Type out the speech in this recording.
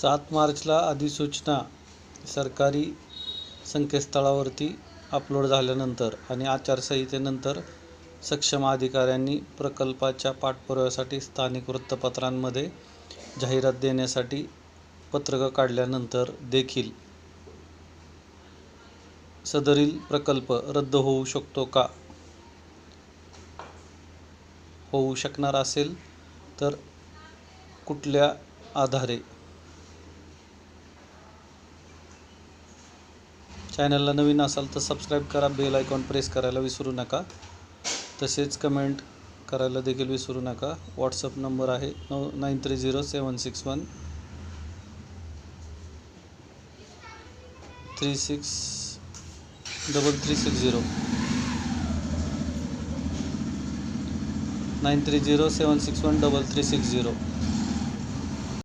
7 मार्चला अधिसूचना सरकारी संकेतस्थळावरती अपलोड झाल्यानंतर आणि आचारसंहितेनंतर सक्षम अधिकाऱ्यांनी प्रकल्पाच्या पाठपुराव्यासाठी स्थानिक वृत्तपत्रांमध्ये जाहिरात देण्यासाठी पत्रकं काढल्यानंतर देखील सदरील प्रकल्प रद्द होऊ शकतो का? होऊ शकणार असेल तर कुठल्या आधारे? चॅनलला नवीन असाल तर सबस्क्राईब करा, बेल आयकॉन प्रेस करायला विसरू नका. तसेच कमेंट करायला देखील विसरू नका. व्हॉट्सअप नंबर आहे 9307613360 9307613360.